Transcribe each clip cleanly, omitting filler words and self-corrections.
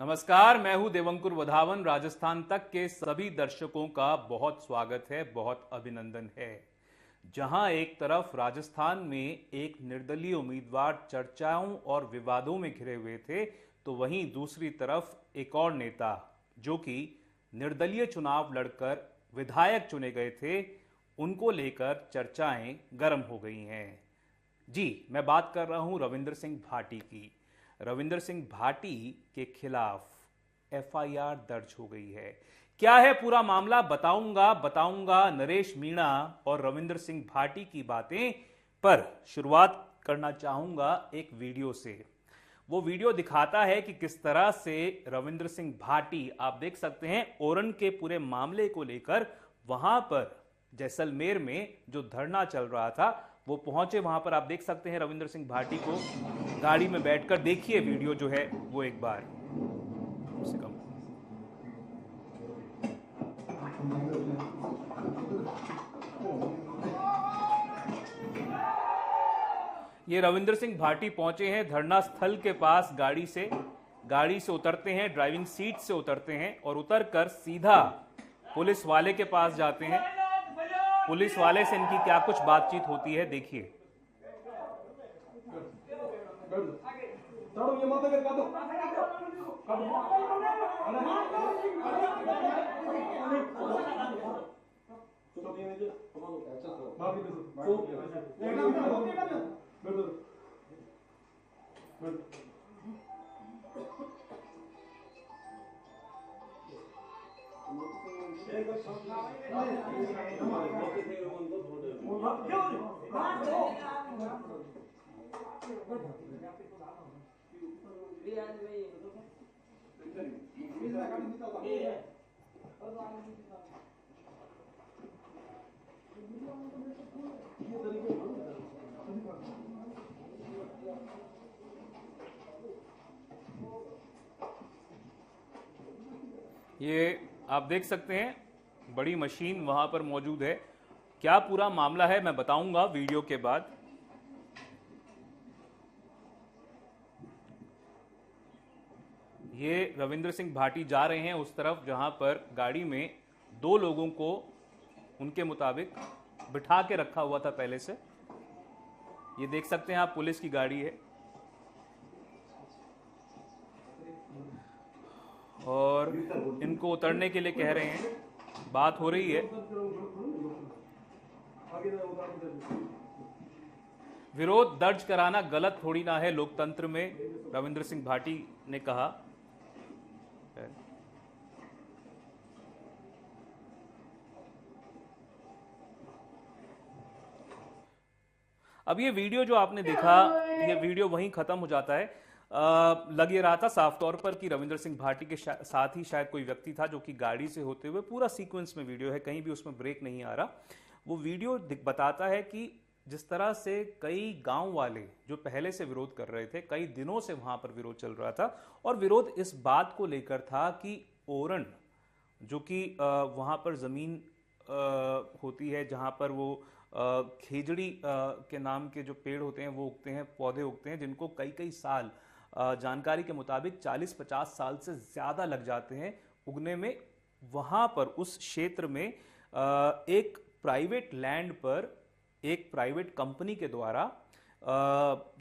नमस्कार, मैं हूं देवंकुर वधावन। राजस्थान तक के सभी दर्शकों का बहुत स्वागत है, बहुत अभिनंदन है। जहां एक तरफ राजस्थान में एक निर्दलीय उम्मीदवार चर्चाओं और विवादों में घिरे हुए थे, तो वहीं दूसरी तरफ एक और नेता जो कि निर्दलीय चुनाव लड़कर विधायक चुने गए थे, उनको लेकर चर्चाएं गर्म हो गई हैं। जी, मैं बात कर रहा हूं रविंद्र सिंह भाटी की। रविंद्र सिंह भाटी के खिलाफ एफआईआर दर्ज हो गई है। क्या है पूरा मामला बताऊंगा नरेश मीणा और रविंद्र सिंह भाटी की बातें। पर शुरुआत करना चाहूंगा एक वीडियो से। वो वीडियो दिखाता है कि किस तरह से रविंद्र सिंह भाटी, आप देख सकते हैं, ओरन के पूरे मामले को लेकर वहां पर जैसलमेर में जो धरना चल रहा था वो पहुंचे। वहां पर आप देख सकते हैं रविंद्र सिंह भाटी को गाड़ी में बैठकर। देखिए वीडियो जो है वो एक बार कम से कम। ये रविंद्र सिंह भाटी पहुंचे हैं धरना स्थल के पास। गाड़ी से उतरते हैं, ड्राइविंग सीट से उतरते हैं और उतरकर सीधा पुलिस वाले के पास जाते हैं। पुलिस वाले से इनकी क्या कुछ बातचीत होती है, देखिए। ये आप देख सकते हैं, बड़ी मशीन वहां पर मौजूद है। क्या पूरा मामला है मैं बताऊंगा वीडियो के बाद। ये रविंद्र सिंह भाटी जा रहे हैं उस तरफ जहां पर गाड़ी में दो लोगों को उनके मुताबिक बिठा के रखा हुआ था पहले से। ये देख सकते हैं आप, पुलिस की गाड़ी है और इनको उतरने के लिए कह रहे हैं, बात हो रही है। विरोध दर्ज कराना गलत थोड़ी ना है लोकतंत्र में, रविंद्र सिंह भाटी ने कहा। अब ये वीडियो जो आपने देखा, ये वीडियो वहीं खत्म हो जाता है। लग ये रहा था साफ तौर पर कि रविंद्र सिंह भाटी के साथ ही शायद कोई व्यक्ति था जो कि गाड़ी से होते हुए, पूरा सीक्वेंस में वीडियो है, कहीं भी उसमें ब्रेक नहीं आ रहा। वो वीडियो बताता है कि जिस तरह से कई गांव वाले जो पहले से विरोध कर रहे थे, कई दिनों से वहां पर विरोध चल रहा था और विरोध इस बात को लेकर था कि ओरन, जो कि वहां पर जमीन होती है जहां पर वो खेजड़ी के नाम के जो पेड़ होते हैं वो उगते हैं, पौधे उगते हैं, जिनको कई कई साल, जानकारी के मुताबिक 40-50 साल से ज्यादा लग जाते हैं उगने में। वहां पर उस क्षेत्र में एक प्राइवेट लैंड पर एक प्राइवेट कंपनी के द्वारा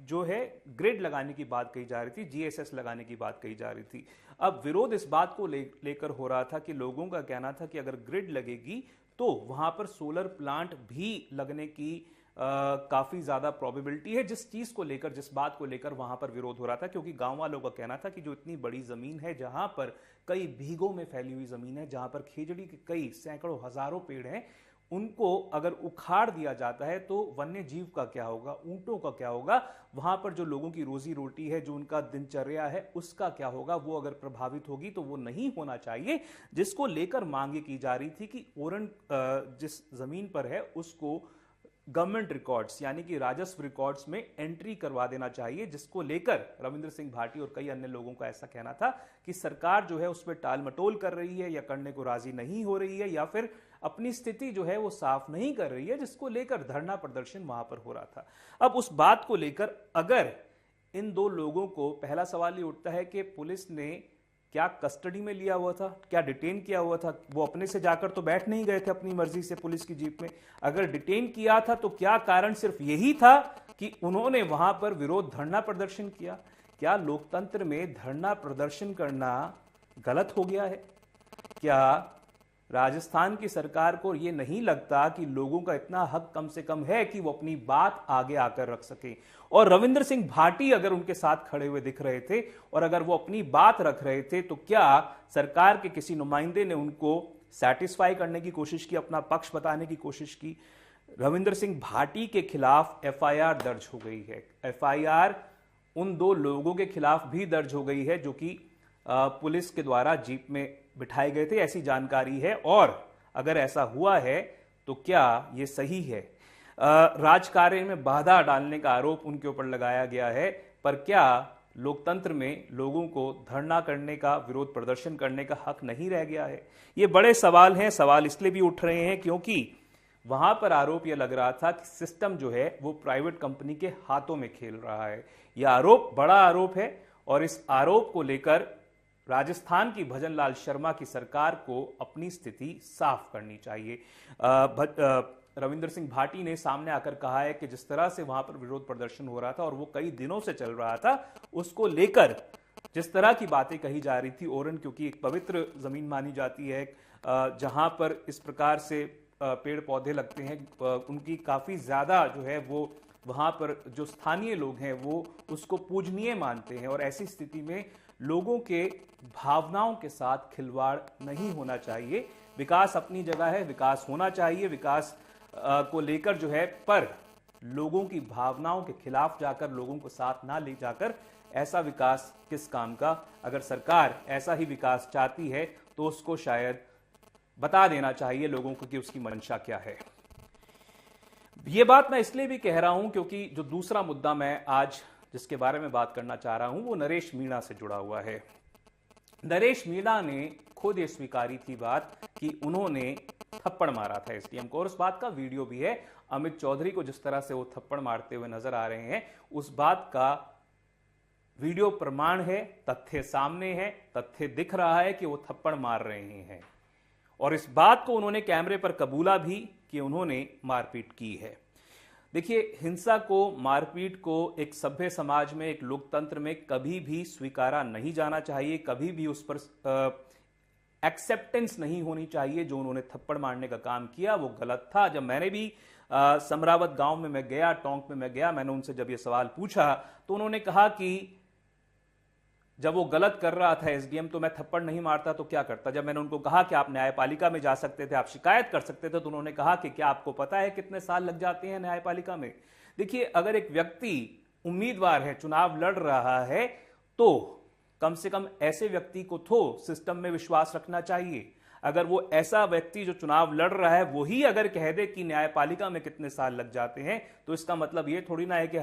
जो है ग्रिड लगाने की बात कही जा रही थी, जीएसएस लगाने की बात कही जा रही थी। अब विरोध इस बात को लेकर हो रहा था कि लोगों का कहना था कि अगर ग्रिड लगेगी तो वहां पर सोलर प्लांट भी लगने की काफी ज्यादा प्रोबेबिलिटी है। जिस बात को लेकर वहां पर विरोध हो रहा था, क्योंकि गांव वालों का कहना था कि जो इतनी बड़ी जमीन है, जहां पर कई बीघों में फैली हुई जमीन है, जहां पर खेजड़ी के कई सैकड़ों हजारों पेड़ हैं, उनको अगर उखाड़ दिया जाता है तो वन्य जीव का क्या होगा, ऊंटों का क्या होगा, वहां पर जो लोगों की रोजी रोटी है, जो उनका दिनचर्या है, उसका क्या होगा, वो अगर प्रभावित होगी तो वो नहीं होना चाहिए। जिसको लेकर मांगे की जा रही थी कि ओरन जिस जमीन पर है उसको गवर्नमेंट रिकॉर्ड्स यानी कि राजस्व रिकॉर्ड्स में एंट्री करवा देना चाहिए, जिसको लेकर रविंद्र सिंह भाटी और कई अन्य लोगों का ऐसा कहना था कि सरकार जो है उस पर टाल मटोल कर रही है या करने को राजी नहीं हो रही है या फिर अपनी स्थिति जो है वो साफ नहीं कर रही है, जिसको लेकर धरना प्रदर्शन वहां पर हो रहा था। अब उस बात को लेकर अगर इन दो लोगों को, पहला सवाल ये उठता है कि पुलिस ने क्या कस्टडी में लिया हुआ था, क्या डिटेन किया हुआ था? वो अपने से जाकर तो बैठ नहीं गए थे अपनी मर्जी से पुलिस की जीप में। अगर डिटेन किया था तो क्या कारण सिर्फ यही था कि उन्होंने वहां पर विरोध धरना प्रदर्शन किया? क्या लोकतंत्र में धरना प्रदर्शन करना गलत हो गया है? क्या राजस्थान की सरकार को यह नहीं लगता कि लोगों का इतना हक कम से कम है कि वो अपनी बात आगे आकर रख सके? और रविंद्र सिंह भाटी अगर उनके साथ खड़े हुए दिख रहे थे और अगर वो अपनी बात रख रहे थे, तो क्या सरकार के किसी नुमाइंदे ने उनको सेटिस्फाई करने की कोशिश की, अपना पक्ष बताने की कोशिश की? रविंद्र सिंह भाटी के खिलाफ एफआईआर दर्ज हो गई है। एफआईआर उन 2 लोगों के खिलाफ भी दर्ज हो गई है जो कि पुलिस के द्वारा जीप में बिठाए गए थे, ऐसी जानकारी है। और अगर ऐसा हुआ है तो क्या यह सही है? राजकार्य में बाधा डालने का आरोप उनके ऊपर लगाया गया है, पर क्या लोकतंत्र में लोगों को धरना करने का, विरोध प्रदर्शन करने का हक नहीं रह गया है? ये बड़े सवाल हैं। सवाल इसलिए भी उठ रहे हैं क्योंकि वहां पर आरोप यह लग रहा था कि सिस्टम जो है वो प्राइवेट कंपनी के हाथों में खेल रहा है। यह आरोप बड़ा आरोप है और इस आरोप को लेकर राजस्थान की भजनलाल शर्मा की सरकार को अपनी स्थिति साफ करनी चाहिए। रविंद्र सिंह भाटी ने सामने आकर कहा है कि जिस तरह से वहां पर विरोध प्रदर्शन हो रहा था और वो कई दिनों से चल रहा था, उसको लेकर जिस तरह की बातें कही जा रही थी, ओरन क्योंकि एक पवित्र जमीन मानी जाती है, जहां पर इस प्रकार से पेड़ पौधे लगते हैं, उनकी काफी ज्यादा जो है वो वहां पर जो स्थानीय लोग हैं वो उसको पूजनीय मानते हैं। और ऐसी स्थिति में लोगों के भावनाओं के साथ खिलवाड़ नहीं होना चाहिए। विकास अपनी जगह है, विकास होना चाहिए, विकास को लेकर जो है, पर लोगों की भावनाओं के खिलाफ जाकर, लोगों को साथ ना ले जाकर ऐसा विकास किस काम का? अगर सरकार ऐसा ही विकास चाहती है तो उसको शायद बता देना चाहिए लोगों को कि उसकी मंशा क्या है। यह बात मैं इसलिए भी कह रहा हूं क्योंकि जो दूसरा मुद्दा मैं आज जिसके बारे में बात करना चाह रहा हूं वो नरेश मीणा से जुड़ा हुआ है। नरेश मीणा ने खुद ये स्वीकारी थी बात कि उन्होंने थप्पड़ मारा था एसडीएम को, और उस बात का वीडियो भी है। अमित चौधरी को जिस तरह से वो थप्पड़ मारते हुए नजर आ रहे हैं, उस बात का वीडियो प्रमाण है, तथ्य सामने है, तथ्य दिख रहा है कि वो थप्पड़ मार रहे हैं। और इस बात को उन्होंने कैमरे पर कबूला भी कि उन्होंने मारपीट की है। देखिए, हिंसा को, मारपीट को एक सभ्य समाज में, एक लोकतंत्र में कभी भी स्वीकारा नहीं जाना चाहिए, कभी भी उस पर एक्सेप्टेंस नहीं होनी चाहिए। जो उन्होंने थप्पड़ मारने का काम किया वो गलत था। जब मैंने भी समरावत गांव में मैं गया, टोंक में मैं गया, मैंने उनसे जब ये सवाल पूछा तो उन्होंने कहा कि जब वो गलत कर रहा था एसडीएम तो मैं थप्पड़ नहीं मारता तो क्या करता। जब मैंने उनको कहा कि आप न्यायपालिका में जा सकते थे, आप शिकायत कर सकते थे, तो उन्होंने कहा कि क्या आपको पता है कितने साल लग जाते हैं न्यायपालिका में? देखिए, अगर एक व्यक्ति उम्मीदवार है, चुनाव लड़ रहा है, तो कम से कम ऐसे व्यक्ति को तो सिस्टम में विश्वास रखना चाहिए। अगर वो ऐसा व्यक्ति जो चुनाव लड़ रहा है वही अगर कह दे कि न्यायपालिका में कितने साल लग जाते हैं, तो इसका मतलब ये थोड़ी ना है कि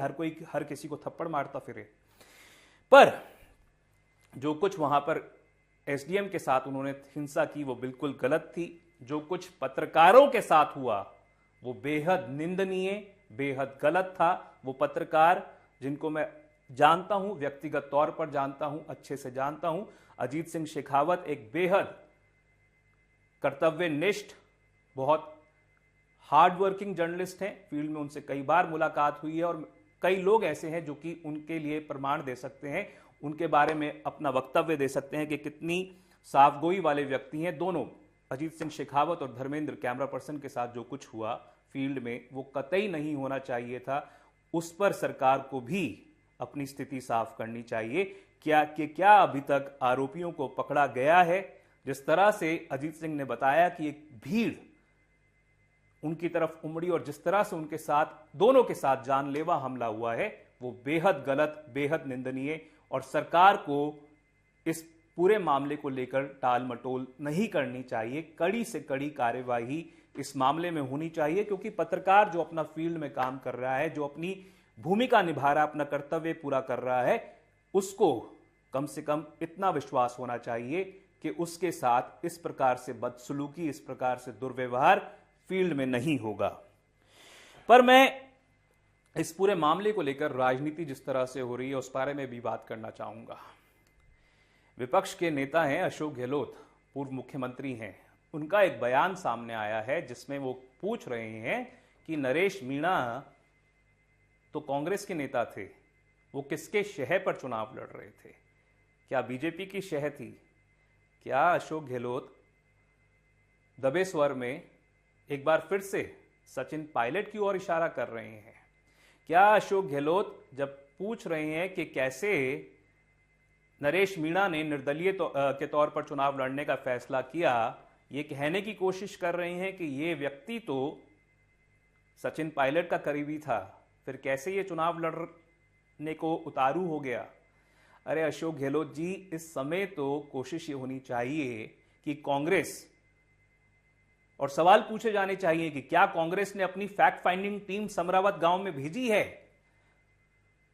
हर किसी को थप्पड़ मारता फिरे। पर जो कुछ वहां पर एसडीएम के साथ उन्होंने हिंसा की वो बिल्कुल गलत थी। जो कुछ पत्रकारों के साथ हुआ वो बेहद निंदनीय, बेहद गलत था। वो पत्रकार जिनको मैं जानता हूं, व्यक्तिगत तौर पर जानता हूं, अच्छे से जानता हूं, अजीत सिंह शेखावत एक बेहद कर्तव्यनिष्ठ, बहुत हार्ड वर्किंग जर्नलिस्ट हैं। फील्ड में उनसे कई बार मुलाकात हुई है और कई लोग ऐसे हैं जो कि उनके लिए प्रमाण दे सकते हैं, उनके बारे में अपना वक्तव्य दे सकते हैं कि कितनी साफगोई वाले व्यक्ति हैं दोनों। अजीत सिंह शेखावत और धर्मेंद्र कैमरा पर्सन के साथ जो कुछ हुआ फील्ड में वो कतई नहीं होना चाहिए था। उस पर सरकार को भी अपनी स्थिति साफ करनी चाहिए। क्या अभी तक आरोपियों को पकड़ा गया है? जिस तरह से अजीत सिंह ने बताया कि एक भीड़ उनकी तरफ उमड़ी और जिस तरह से उनके साथ, दोनों के साथ जानलेवा हमला हुआ है, वो बेहद गलत, बेहद निंदनीय। और सरकार को इस पूरे मामले को लेकर टाल मटोल नहीं करनी चाहिए। कड़ी से कड़ी कार्यवाही इस मामले में होनी चाहिए, क्योंकि पत्रकार जो अपना फील्ड में काम कर रहा है, जो अपनी भूमिका निभा रहा है, अपना कर्तव्य पूरा कर रहा है, उसको कम से कम इतना विश्वास होना चाहिए कि उसके साथ इस प्रकार से बदसलूकी, इस प्रकार से दुर्व्यवहार फील्ड में नहीं होगा। पर मैं इस पूरे मामले को लेकर राजनीति जिस तरह से हो रही है उस बारे में भी बात करना चाहूंगा। विपक्ष के नेता हैं अशोक गहलोत, पूर्व मुख्यमंत्री हैं। उनका एक बयान सामने आया है जिसमें वो पूछ रहे हैं कि नरेश मीणा तो कांग्रेस के नेता थे, वो किसके शह पर चुनाव लड़ रहे थे? क्या बीजेपी की शह थी? क्या अशोक गहलोत दबे स्वर में एक बार फिर से सचिन पायलट की ओर इशारा कर रहे हैं? क्या अशोक गहलोत जब पूछ रहे हैं कि कैसे नरेश मीणा ने निर्दलीय के तौर पर चुनाव लड़ने का फैसला किया, ये कहने की कोशिश कर रहे हैं कि ये व्यक्ति तो सचिन पायलट का करीबी था, फिर कैसे ये चुनाव लड़ने को उतारू हो गया? अरे अशोक गहलोत जी, इस समय तो कोशिश ये होनी चाहिए कि कांग्रेस, और सवाल पूछे जाने चाहिए कि क्या कांग्रेस ने अपनी फैक्ट फाइंडिंग टीम समरावत गांव में भेजी है?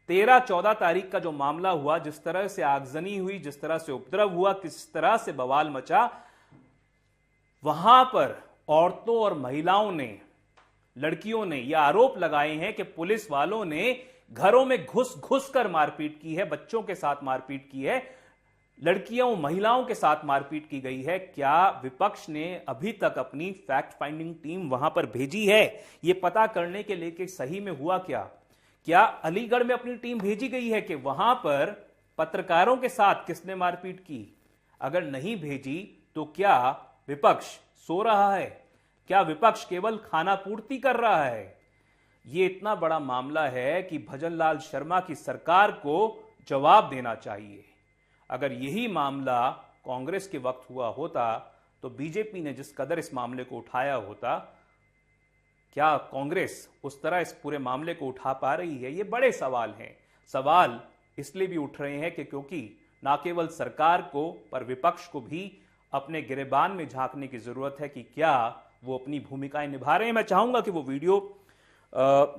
13-14 तारीख का जो मामला हुआ, जिस तरह से आगजनी हुई, जिस तरह से उपद्रव हुआ, किस तरह से बवाल मचा, वहां पर औरतों और महिलाओं ने, लड़कियों ने यह आरोप लगाए हैं कि पुलिस वालों ने घरों में घुस घुस कर मारपीट की है, बच्चों के साथ मारपीट की है, लड़कियों महिलाओं के साथ मारपीट की गई है। क्या विपक्ष ने अभी तक अपनी फैक्ट फाइंडिंग टीम वहां पर भेजी है यह पता करने के लिए कि सही में हुआ क्या? क्या अलीगढ़ में अपनी टीम भेजी गई है कि वहां पर पत्रकारों के साथ किसने मारपीट की? अगर नहीं भेजी तो क्या विपक्ष सो रहा है? क्या विपक्ष केवल खाना पूर्ति कर रहा है? यह इतना बड़ा मामला है कि भजनलाल शर्मा की सरकार को जवाब देना चाहिए। अगर यही मामला कांग्रेस के वक्त हुआ होता तो बीजेपी ने जिस कदर इस मामले को उठाया होता, क्या कांग्रेस उस तरह इस पूरे मामले को उठा पा रही है? ये बड़े सवाल हैं। सवाल इसलिए भी उठ रहे हैं कि क्योंकि ना केवल सरकार को पर विपक्ष को भी अपने गिरेबान में झांकने की जरूरत है कि क्या वो अपनी भूमिकाएं निभा रहे हैं। मैं चाहूंगा कि वो वीडियो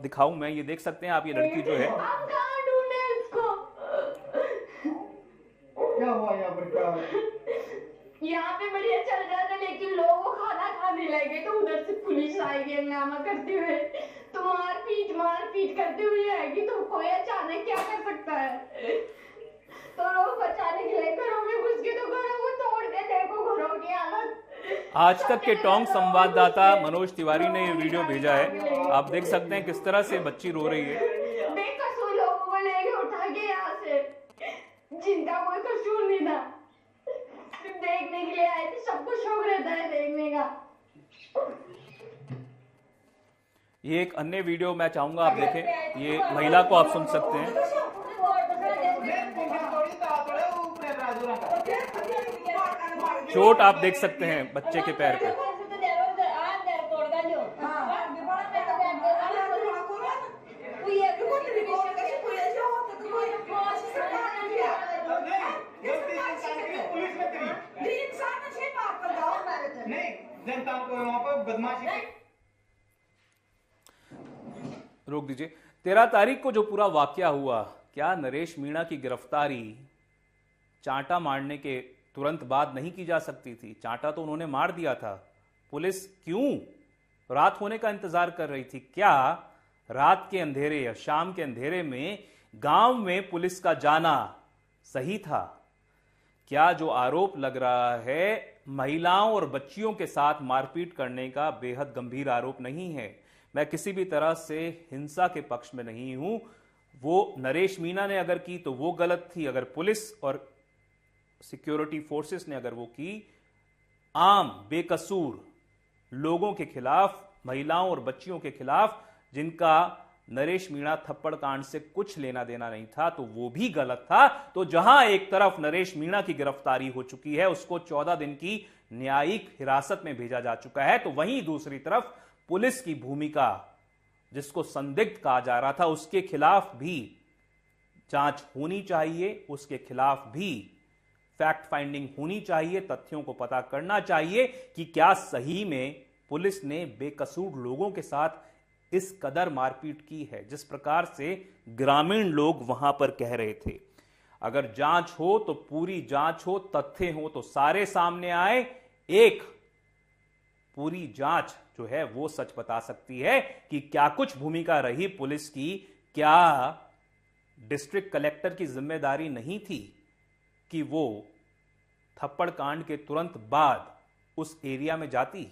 दिखाऊं मैं। ये देख सकते हैं आप, ये लड़की जो है, क्या हुआ यहाँ पर? यहाँ पे बढ़िया चल रहा था, लेकिन लोग वो खाना खाने लगे तो उधर से पुलिस आएगी हंगामा करते हुए, तो मारपीट करते हुए आएगी, तो कोई अचानक क्या कर सकता है? तो लोग बचाने के लिए घरों में घुस के तो घरों को तोड़ दे। देखो घरों की हालत। आज तक के टोंक संवाददाता मनोज तिवारी ने ये वीडियो भेजा है। आप देख सकते हैं किस तरह से बच्ची रो रही है। बेकसूर लोगों को लेके उठा के यहाँ से, जिनका कोई कसूर नहीं था, सिर्फ देखने के लिए आए थे। सबको शौक रहता है देखने का। ये एक अन्य वीडियो मैं चाहूंगा आप देखें। ये महिला को आप सुन सकते हैं। चोट आप देख सकते हैं बच्चे के पैर पे। रोक दीजिए। 13 तारीख को जो पूरा वाकया हुआ, क्या नरेश मीणा की गिरफ्तारी चांटा मारने के तुरंत बाद नहीं की जा सकती थी? चांटा तो उन्होंने मार दिया था। पुलिस क्यों रात होने का इंतजार कर रही थी? क्या रात के अंधेरे या शाम के अंधेरे में गांव में पुलिस का जाना सही था? क्या जो आरोप लग रहा है महिलाओं और बच्चियों के साथ मारपीट करने का बेहद गंभीर आरोप नहीं है? मैं किसी भी तरह से हिंसा के पक्ष में नहीं हूं। वो नरेश मीणा ने अगर की तो वो गलत थी, अगर पुलिस और सिक्योरिटी फोर्सेस ने अगर वो की, आम बेकसूर लोगों के खिलाफ, महिलाओं और बच्चियों के खिलाफ, जिनका नरेश मीणा थप्पड़ कांड से कुछ लेना देना नहीं था, तो वो भी गलत था। तो जहां एक तरफ नरेश मीणा की गिरफ्तारी हो चुकी है, उसको 14 दिन की न्यायिक हिरासत में भेजा जा चुका है, तो वहीं दूसरी तरफ पुलिस की भूमिका, जिसको संदिग्ध कहा जा रहा था, उसके खिलाफ भी जांच होनी चाहिए, उसके खिलाफ भी फैक्ट फाइंडिंग होनी चाहिए, तथ्यों को पता करना चाहिए कि क्या सही में पुलिस ने बेकसूर लोगों के साथ इस कदर मारपीट की है, जिस प्रकार से ग्रामीण लोग वहां पर कह रहे थे। अगर जांच हो तो पूरी जांच हो, तथ्य हो तो सारे सामने आए। एक पूरी जांच जो है वो सच बता सकती है कि क्या कुछ भूमिका रही पुलिस की। क्या डिस्ट्रिक्ट कलेक्टर की जिम्मेदारी नहीं थी कि वो थप्पड़ कांड के तुरंत बाद उस एरिया में जाती?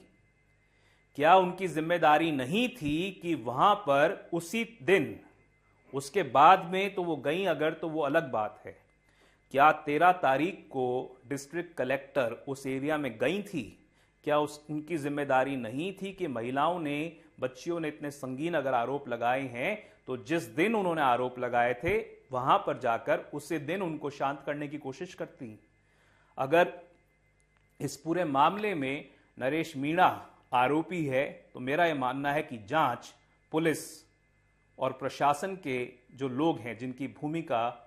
क्या उनकी जिम्मेदारी नहीं थी कि वहां पर उसी दिन, उसके बाद में तो वो गई अगर, तो वो अलग बात है, क्या 13 तारीख को डिस्ट्रिक्ट कलेक्टर उस एरिया में गई थी? क्या उनकी जिम्मेदारी नहीं थी कि महिलाओं ने, बच्चियों ने इतने संगीन अगर आरोप लगाए हैं तो जिस दिन उन्होंने आरोप लगाए थे वहां पर जाकर उसी दिन उनको शांत करने की कोशिश करती? अगर इस पूरे मामले में नरेश मीणा आरोपी है तो मेरा यह मानना है कि जांच पुलिस और प्रशासन के जो लोग हैं जिनकी भूमिका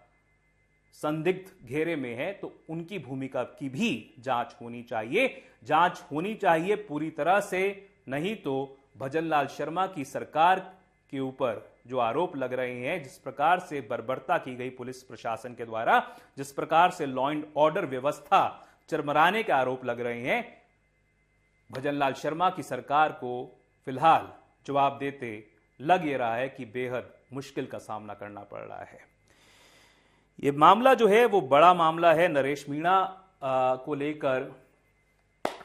संदिग्ध घेरे में है, तो उनकी भूमिका की भी जांच होनी चाहिए। जांच होनी चाहिए पूरी तरह से, नहीं तो भजनलाल शर्मा की सरकार के ऊपर जो आरोप लग रहे हैं, जिस प्रकार से बर्बरता की गई पुलिस प्रशासन के द्वारा, जिस प्रकार से लॉ एंड ऑर्डर व्यवस्था चरमराने के आरोप लग रहे हैं, भजनलाल शर्मा की सरकार को फिलहाल जवाब देते लग ये रहा है कि बेहद मुश्किल का सामना करना पड़ रहा है। ये मामला जो है वो बड़ा मामला है। नरेश मीणा को लेकर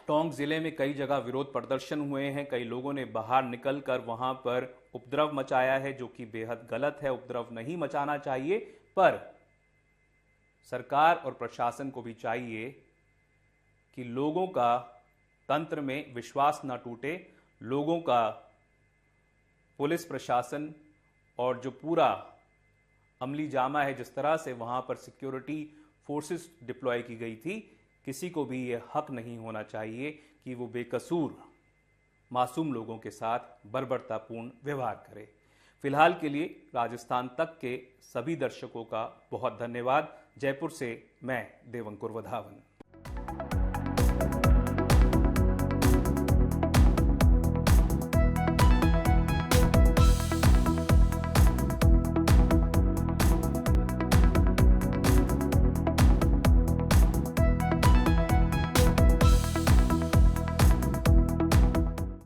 टोंक जिले में कई जगह विरोध प्रदर्शन हुए हैं, कई लोगों ने बाहर निकलकर वहां पर उपद्रव मचाया है, जो कि बेहद गलत है। उपद्रव नहीं मचाना चाहिए, पर सरकार और प्रशासन को भी चाहिए कि लोगों का तंत्र में विश्वास न टूटे, लोगों का पुलिस प्रशासन और जो पूरा अमली जामा है, जिस तरह से वहां पर सिक्योरिटी फोर्सेस डिप्लॉय की गई थी, किसी को भी यह हक नहीं होना चाहिए कि वो बेकसूर मासूम लोगों के साथ बर्बरतापूर्ण व्यवहार करे। फिलहाल के लिए राजस्थान तक के सभी दर्शकों का बहुत धन्यवाद। जयपुर से मैं देवंकुर वधावन।